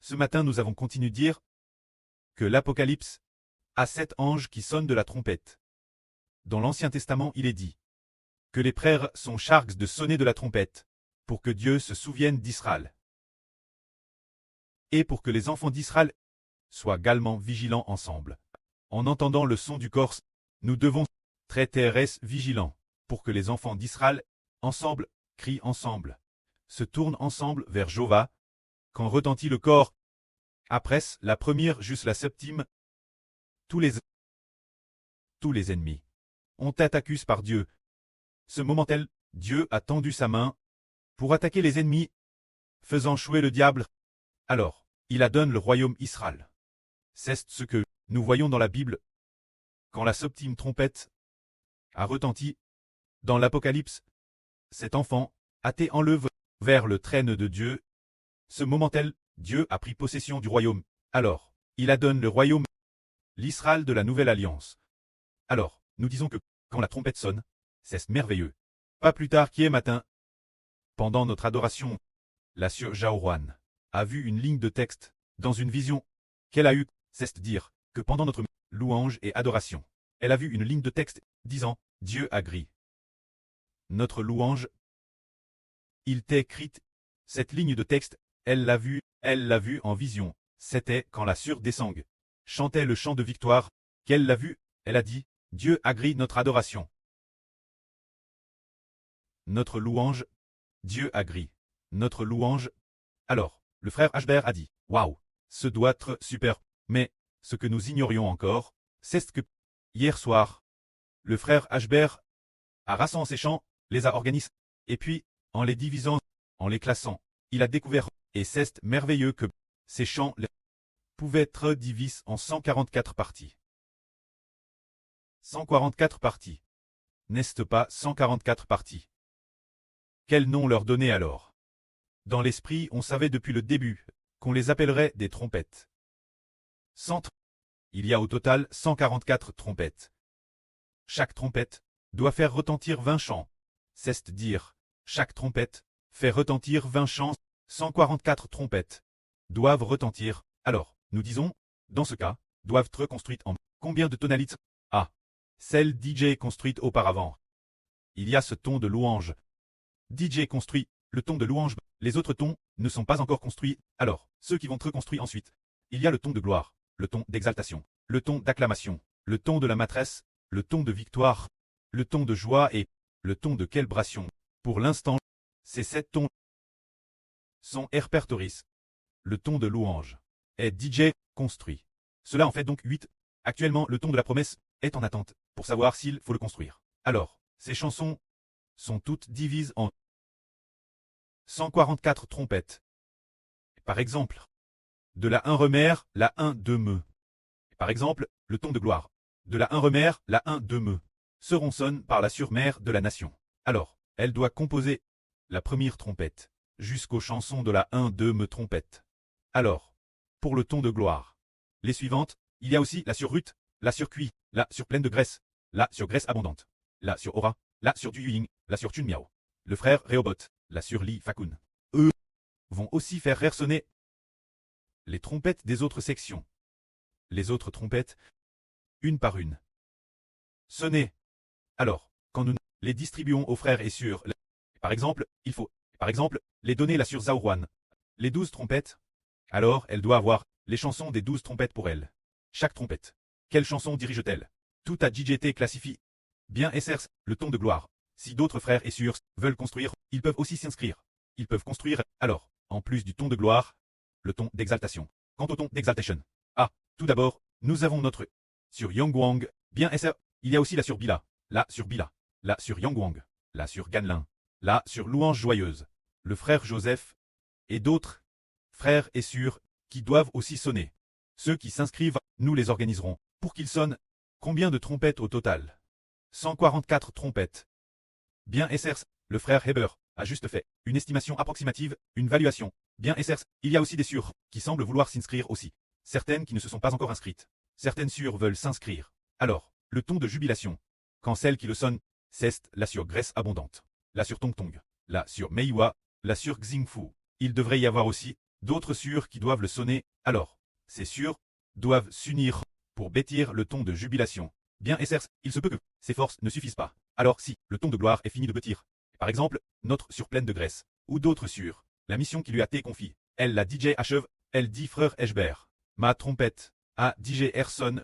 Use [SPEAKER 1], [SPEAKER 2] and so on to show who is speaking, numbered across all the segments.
[SPEAKER 1] Ce matin, nous avons continué de dire que l'Apocalypse a 7 anges qui sonnent de la trompette. Dans l'Ancien Testament, il est dit que les frères sont chargés de sonner de la trompette pour que Dieu se souvienne d'Israël et pour que les enfants d'Israël soient également vigilants ensemble. En entendant le son du corps, nous devons traiter vigilants pour que les enfants d'Israël, ensemble, crient ensemble, se tournent ensemble vers Jéhovah, quand retentit le corps. Après la première jusqu'à la septième, tous les ennemis ont été accusés par Dieu. Ce moment tel, Dieu a tendu sa main pour attaquer les ennemis, faisant chouer le diable. Alors, il a donné le royaume Israël. C'est ce que nous voyons dans la Bible. Quand la septième trompette a retenti, dans l'Apocalypse, cet enfant a été enlevé vers le trône de Dieu. Ce moment tel, Dieu a pris possession du royaume. Alors, il a donné le royaume, l'Israël de la Nouvelle Alliance. Alors, nous disons que, quand la trompette sonne, c'est merveilleux. Pas plus tard qu'hier matin, pendant notre adoration, la sœur Jaoruan a vu une ligne de texte, dans une vision, qu'elle a eue, c'est-à-dire que pendant notre louange et adoration, elle a vu une ligne de texte, disant, Dieu a gris. Notre louange, il t'est écrite, cette ligne de texte, elle l'a vue en vision, c'était quand la sœur Desang chantait le chant de victoire, qu'elle l'a vu, elle a dit, Dieu a gris notre adoration. Notre louange, Dieu a gris. Notre louange. Alors, le frère Ashbert a dit, waouh, ce doit être super. Mais, ce que nous ignorions encore, c'est que, hier soir, le frère Ashbert a rassemblé ses chants, les a organisés, et puis, en les divisant, en les classant, il a découvert, et c'est merveilleux que ces chants pouvaient être divisés en 144 parties. 144 parties. N'est-ce pas 144 parties? Quel nom leur donner alors? Dans l'esprit, on savait depuis le début qu'on les appellerait des trompettes. 100. Il y a au total 144 trompettes. Chaque trompette doit faire retentir 20 chants. C'est-à-dire, chaque trompette fait retentir 20 chants, 144 trompettes doivent retentir. Alors, nous disons, dans ce cas, doivent être construites en combien de tonalités? Ah, celle DJ construite auparavant. Il y a ce ton de louange. DJ construit, le ton de louange, les autres tons ne sont pas encore construits, alors, ceux qui vont être construits ensuite. Il y a le ton de gloire, le ton d'exaltation, le ton d'acclamation, le ton de la maîtresse, le ton de victoire, le ton de joie et le ton de célébration. Pour l'instant, ces 7 tons sont répertoriés. Le ton de louange est DJ construit. Cela en fait donc 8. Actuellement, le ton de la promesse est en attente pour savoir s'il faut le construire. Alors, ces chansons sont toutes divisées en 144 trompettes. Par exemple, de la 1 remère, la 1 2 me. Par exemple, le ton de gloire. De la 1 remère, la 1 2 me. Seront sonne par la surmère de la nation. Alors, elle doit composer la première trompette, jusqu'aux chansons de la 1 2 me trompette. Alors, pour le ton de gloire, les suivantes, il y a aussi la sur rut, la sur cuit, la sur pleine de graisse, la sur graisse abondante, la sur aura, la sur du yuing, la sur tun miao. Le frère Rehoboth, la sur li fakun. Eux vont aussi faire résonner les trompettes des autres sections. Les autres trompettes, une par une. Sonner. Alors, quand nous les distribuons aux frères et sœurs, par exemple, il faut, les donner la sur Zaoruan. Les 12 trompettes. Alors, elle doit avoir les chansons des 12 trompettes pour elle. Chaque trompette. Quelle chanson dirige-t-elle? Tout a JJT classifie. Bien SRS, le ton de gloire. Si d'autres frères et sœurs veulent construire, ils peuvent aussi s'inscrire. Ils peuvent construire, alors, en plus du ton de gloire, le ton d'exaltation. Quant au ton d'exaltation. Ah, tout d'abord, nous avons notre sur Yongguang, bien SR, il y a aussi la sur Bila, la sur Bila, la sur Yongguang, la sur Ganlin, la sur Louange Joyeuse, le frère Joseph, et d'autres frères et sœurs qui doivent aussi sonner. Ceux qui s'inscrivent, nous les organiserons, pour qu'ils sonnent. Combien de trompettes au total? 144 trompettes. Bien SRS, le frère Heber a juste fait une estimation approximative, une valuation. Bien SRS, il y a aussi des sœurs qui semblent vouloir s'inscrire aussi. Certaines qui ne se sont pas encore inscrites. Certaines sœurs veulent s'inscrire. Alors, le ton de jubilation. Quand celle qui le sonne, c'est la sur graisse abondante, la sur Tong Tong, la sur Meiwa, la sur Xingfu. Il devrait y avoir aussi d'autres sûrs qui doivent le sonner, alors, ces sûrs doivent s'unir pour bêtir le ton de jubilation. Bien Essers, il se peut que ces forces ne suffisent pas. Alors si le ton de gloire est fini de bêtir, par exemple, notre sûre pleine de graisse, ou d'autres sûrs, la mission qui lui a été confiée, elle la DJ achève, elle dit frère Eshbert, ma trompette, a DJ Erson,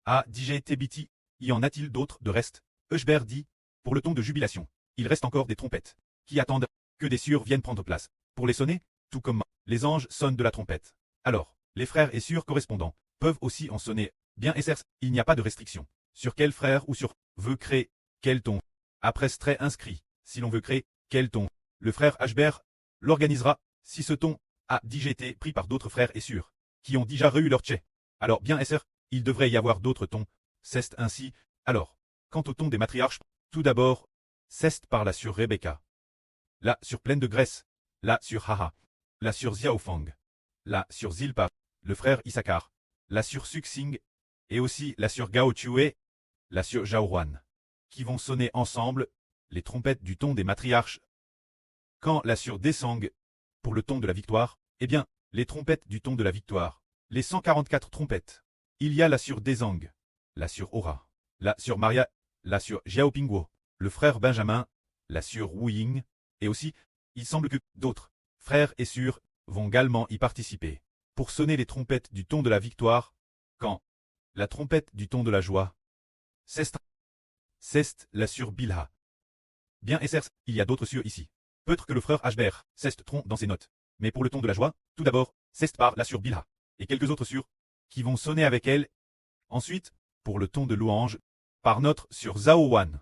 [SPEAKER 1] a DJ Tebiti, y en a-t-il d'autres de reste? Eshbert dit, pour le ton de jubilation, il reste encore des trompettes, qui attendent que des sûrs viennent prendre place, pour les sonner, tout comme les anges sonnent de la trompette. Alors, les frères et sûrs correspondants peuvent aussi en sonner. Bien Essers, il n'y a pas de restriction. Sur quel frère ou sur veut créer quel ton. Après ce trait inscrit, si l'on veut créer quel ton, le frère Ashbert l'organisera si ce ton a déjà été pris par d'autres frères et sûrs, qui ont déjà reçu leur tché. Alors bien Esser, il devrait y avoir d'autres tons. C'est ainsi. Alors, quant au ton des matriarches, tout d'abord, c'est par la sur Rebecca, la sur pleine de graisse, la sur Haha, la sur Xiaofang, la sur Zilpa, le frère Issachar, la sur Suxing, et aussi la sur Gao Chue, la sur Zhaoruan, qui vont sonner ensemble les trompettes du ton des matriarches. Quand la sur Desang, pour le ton de la victoire, eh bien, les trompettes du ton de la victoire, les 144 trompettes. Il y a la sur Desang, la sur Aura, la sur Maria, la sur Xiaopingguo, le frère Benjamin, la sur Wu Ying, et aussi, il semble que d'autres frères et sûrs vont également y participer, pour sonner les trompettes du ton de la victoire, quand la trompette du ton de la joie, c'est la sur Bilha. Bien Essers, il y a d'autres sûrs ici. Peut-être que le frère Ashbert ceste trompe dans ses notes. Mais pour le ton de la joie, tout d'abord, ceste par la sur Bilha, et quelques autres sûrs, qui vont sonner avec elle. Ensuite, pour le ton de louange, par notre sur Zhao Wan,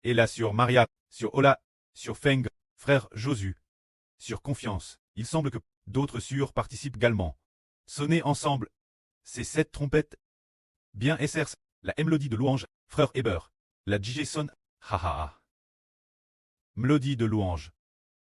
[SPEAKER 1] et la sur Maria, sur Ola, sur Feng, frère Josu, sur Confiance. Il semble que d'autres sûrs participent également. Sonner ensemble, ces 7 trompettes. Bien Essers, la mélodie de louange, frère Eber, la DJ sonne, haha. Mélodie de louange.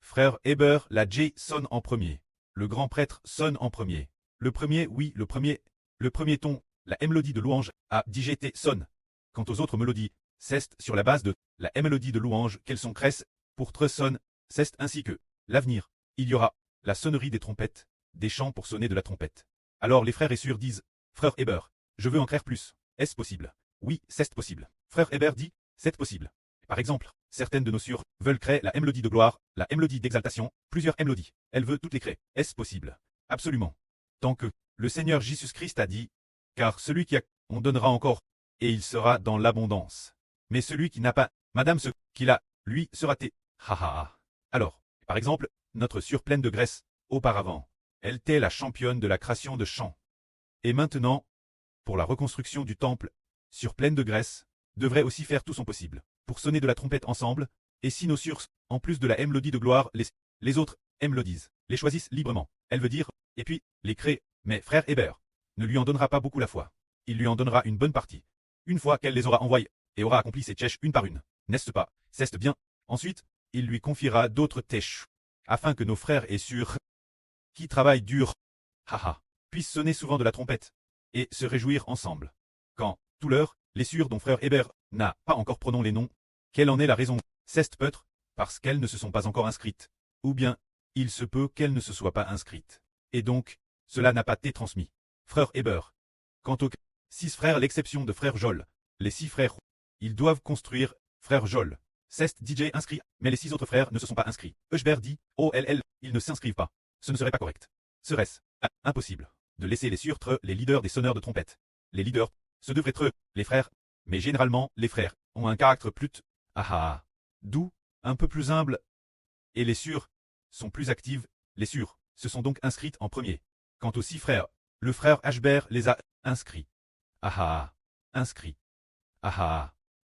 [SPEAKER 1] Frère Eber, la J sonne en premier. Le grand prêtre sonne en premier. Le premier, oui, le premier ton, la mélodie de louange, a DGT sonne. Quant aux autres mélodies, c'est sur la base de la mélodie de louange qu'elles sont cresse, pour tre sonne, c'est ainsi que l'avenir. Il y aura la sonnerie des trompettes, des chants pour sonner de la trompette. Alors les frères et sûrs disent, frère Eber, je veux en créer plus. Est-ce possible? Oui, c'est possible. Frère Eber dit, c'est possible. Par exemple, certaines de nos sûrs veulent créer la mélodie de gloire, la mélodie d'exaltation, plusieurs mélodies. Elle veut toutes les créer. Est-ce possible? Absolument. Tant que le Seigneur Jésus-Christ a dit, car celui qui a, on donnera encore, et il sera dans l'abondance. Mais celui qui n'a pas, madame ce qu'il a, lui sera té. Ha ha ha. Alors, par exemple, notre sûre pleine de graisse, auparavant, elle était la championne de la création de chants. Et maintenant, pour la reconstruction du temple, sûre pleine de graisse, devrait aussi faire tout son possible pour sonner de la trompette ensemble, et si nos sûrs, en plus de la mélodie de gloire, les autres mélodies, les choisissent librement. Elle veut dire, et puis, les créer, mais frère Hébert ne lui en donnera pas beaucoup la foi. Il lui en donnera une bonne partie. Une fois qu'elle les aura envoyés, et aura accompli ses tchèches une par une, n'est-ce pas? C'est bien. Ensuite, il lui confiera d'autres tchèches, afin que nos frères et sûrs, qui travaillent dur, haha, puissent sonner souvent de la trompette, et se réjouir ensemble. Quand, tout l'heure, les sûrs dont frère Hébert n'a pas encore prononcé les noms, quelle en est la raison? C'est peut-être parce qu'elles ne se sont pas encore inscrites. Ou bien, il se peut qu'elles ne se soient pas inscrites. Et donc, cela n'a pas été transmis. Frère Hébert. Quant aux 6 frères à l'exception de frère Jol, les 6 frères, ils doivent construire, frère Jol. C'est DJ inscrit, mais les 6 autres frères ne se sont pas inscrits. Euchbert dit, OLL, ils ne s'inscrivent pas. Ce ne serait pas correct. Serait-ce impossible de laisser les sûrs les leaders des sonneurs de trompette. Les leaders, ce devraient être les frères, mais généralement, les frères ont un caractère plus doux, un peu plus humble, et les sûrs sont plus actives. Les sûrs se sont donc inscrites en premier. Quant aux 6 frères, le frère Ashbert les a inscrits. Inscrits.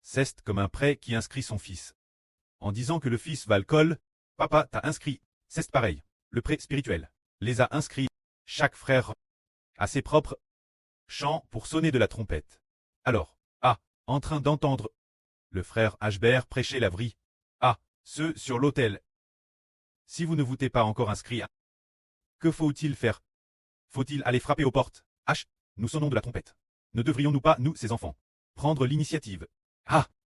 [SPEAKER 1] C'est comme un prêt qui inscrit son fils. En disant que le fils va le col, papa t'a inscrit. C'est pareil. Le prêt spirituel les a inscrits. Chaque frère a ses propres chants pour sonner de la trompette. Alors, en train d'entendre le frère Ashbert prêcher la vraie. Ceux sur l'autel. Si vous ne vous êtes pas encore inscrit, que faut-il faire? Faut-il aller frapper aux portes? Nous sonnons de la trompette. Ne devrions-nous pas, nous, ces enfants, prendre l'initiative?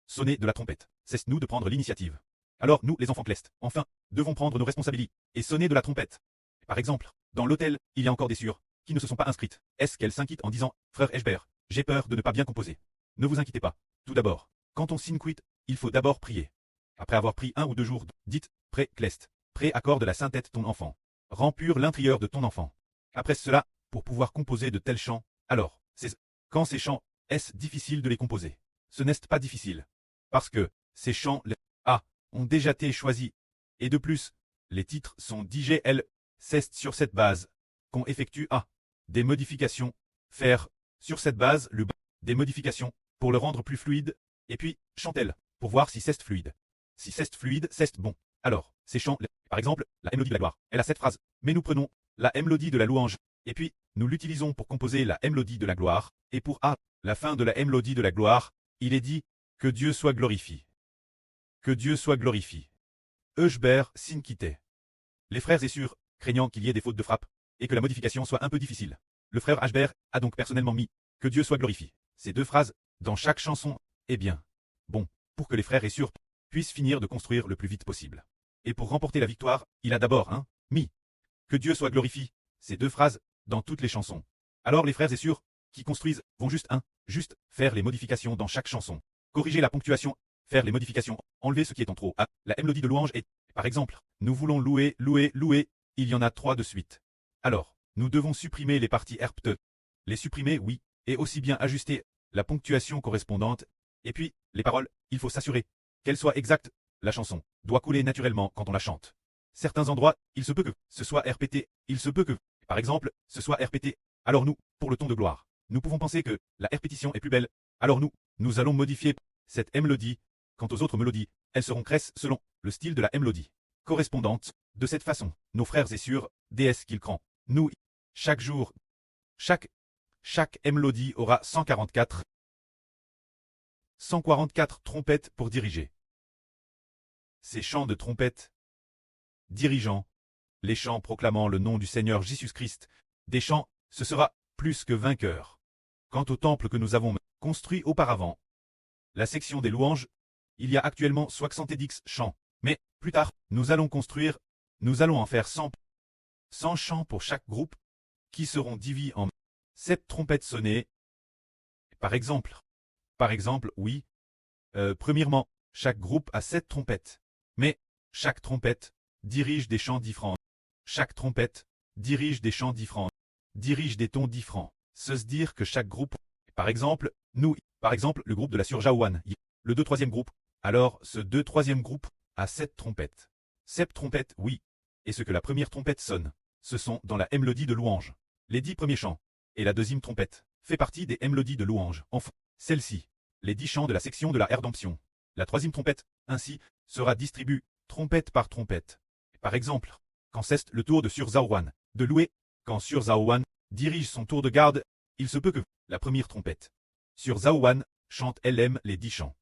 [SPEAKER 1] Sonner de la trompette. C'est nous de prendre l'initiative. Alors nous, les enfants clestes, enfin, devons prendre nos responsabilités et sonner de la trompette. Par exemple, Dans l'hôtel, il y a encore des sûres qui ne se sont pas inscrites. Est-ce qu'elles s'inquiètent en disant « Frère Eshbert, j'ai peur de ne pas bien composer ». Ne vous inquiétez pas. Tout d'abord, quand on signe quit, il faut d'abord prier. Après avoir pris 1 ou 2 jours, dites « Pré Clest ». Pré accorde la saintette ton enfant. Rends pur l'intérieur de ton enfant. Après cela, pour pouvoir composer de tels chants, alors, quand ces chants, est-ce difficile de les composer? Ce n'est pas difficile. Parce que, ces chants, ont déjà été choisis. Et de plus, les titres sont DGL, c'est sur cette base qu'on effectue des modifications, faire, sur cette base, des modifications, pour le rendre plus fluide, et puis, chantelle, pour voir si c'est fluide. Si c'est fluide, c'est bon. Alors, ces chants, par exemple, la mélodie de la gloire, elle a cette phrase, mais nous prenons la mélodie de la louange, et puis, nous l'utilisons pour composer la mélodie de la gloire, et pour la fin de la mélodie de la gloire, il est dit, que Dieu soit glorifié. Que Dieu soit glorifié. Eshbert Sinkite. Les frères et sœurs, craignant qu'il y ait des fautes de frappe, et que la modification soit un peu difficile. Le frère Eshbert a donc personnellement mis « Que Dieu soit glorifié ». Ces 2 phrases, dans chaque chanson, eh bien, bon, pour que les frères et sœurs puissent finir de construire le plus vite possible. Et pour remporter la victoire, il a d'abord mis « Que Dieu soit glorifié », ces 2 phrases, dans toutes les chansons. Alors les frères et sœurs, qui construisent, vont juste faire les modifications dans chaque chanson. Corriger la ponctuation, faire les modifications, enlever ce qui est en trop. La mélodie de louange est, par exemple, nous voulons louer, louer, louer, il y en a 3 de suite. Alors, nous devons supprimer les parties herpte. Les supprimer, oui, et aussi bien ajuster la ponctuation correspondante. Et puis, les paroles, il faut s'assurer qu'elles soient exactes. La chanson doit couler naturellement quand on la chante. Certains endroits, il se peut que ce soit répété, il se peut que, par exemple, ce soit répété. Alors nous, pour le ton de gloire, nous pouvons penser que la répétition est plus belle. Alors nous allons modifier cette mélodie. Quant aux autres mélodies, elles seront cresses selon le style de la mélodie correspondante. De cette façon, nos frères et sœurs, déesse qu'ils crant, nous, chaque jour, chaque mélodie aura 144 trompettes pour diriger. Ces chants de trompettes dirigeant, les chants proclamant le nom du Seigneur Jésus-Christ, des chants, ce sera plus que vainqueur. Quant au temple que nous avons construit auparavant, la section des louanges, il y a actuellement 70 chants, mais plus tard, nous allons en faire 100 chants pour chaque groupe, qui seront divisés en 7 trompettes sonnées. Par exemple, oui, premièrement, chaque groupe a 7 trompettes, mais chaque trompette dirige des chants différents. Chaque trompette dirige des chants différents, dirige des tons différents. C'est-à-dire que chaque groupe, par exemple, le groupe de la Surjaouane, le 2/3e groupe, alors ce 2/3e groupe a 7 trompettes. 7 trompettes, oui. Et ce que la première trompette sonne, ce sont dans la mélodie de louange. Les 10 premiers chants, et la deuxième trompette, fait partie des mélodies de louange. Enfin, celle-ci, les 10 chants de la section de la rédemption. La 3e trompette, ainsi, sera distribuée, trompette par trompette. Par exemple, quand c'est le tour de Surzaouane, de louer, quand Surzaouane dirige son tour de garde, il se peut que la première trompette, Surzaouane, chante elle-même les 10 chants.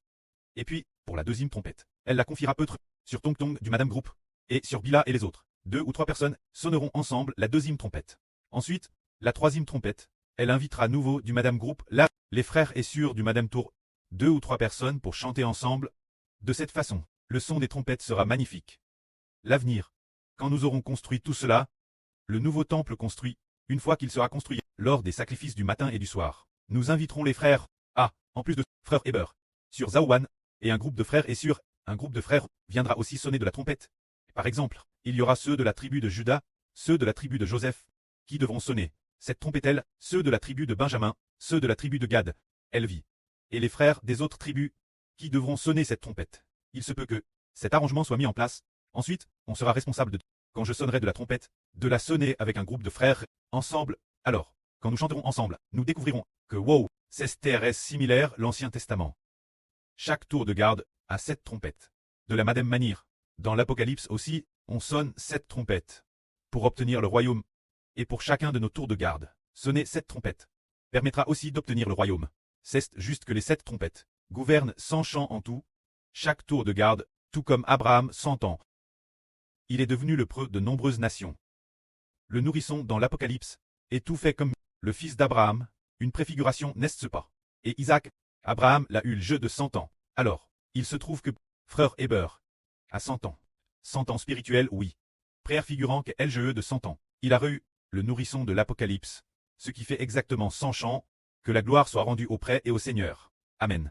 [SPEAKER 1] Et puis, pour la deuxième trompette, elle la confiera peut-être sur Tong Tong du Madame Group, et sur Bila et les autres. 2 ou 3 personnes sonneront ensemble la deuxième trompette. Ensuite, la 3e trompette, elle invitera à nouveau du Madame Group, là, les frères et sœurs du Madame Tour, 2 ou 3 personnes pour chanter ensemble. De cette façon, le son des trompettes sera magnifique. L'avenir, quand nous aurons construit tout cela, le nouveau temple construit, une fois qu'il sera construit, lors des sacrifices du matin et du soir, nous inviterons les frères, en plus de frère Eber, sur Zaouane, et un groupe de frères et sur un groupe de frères viendra aussi sonner de la trompette. Par exemple, il y aura ceux de la tribu de Judas, ceux de la tribu de Joseph, qui devront sonner cette trompette-elle, ceux de la tribu de Benjamin, ceux de la tribu de Gad, Elvi, et les frères des autres tribus, qui devront sonner cette trompette. Il se peut que cet arrangement soit mis en place. Ensuite, on sera responsable de, quand je sonnerai de la trompette, de la sonner avec un groupe de frères, ensemble. Alors, quand nous chanterons ensemble, nous découvrirons que wow, c'est très similaire l'Ancien Testament. Chaque tour de garde a 7 trompettes. De la même manière, dans l'Apocalypse aussi, on sonne 7 trompettes. Pour obtenir le royaume, et pour chacun de nos tours de garde, sonner 7 trompettes permettra aussi d'obtenir le royaume. C'est juste que les 7 trompettes gouvernent 100 chants en tout, chaque tour de garde, tout comme Abraham 100 ans. Il est devenu le preux de nombreuses nations. Le nourrisson dans l'Apocalypse est tout fait comme le fils d'Abraham, une préfiguration n'est-ce pas? Et Isaac, Abraham l'a eu le jeu de 100 ans. Alors, il se trouve que frère Heber a 100 ans. 100 ans spirituels, oui. Préfigurant qu'elle jeu de 100 ans. Il a eu le nourrisson de l'Apocalypse, ce qui fait exactement 100 chants, que la gloire soit rendue au près et au Seigneur. Amen.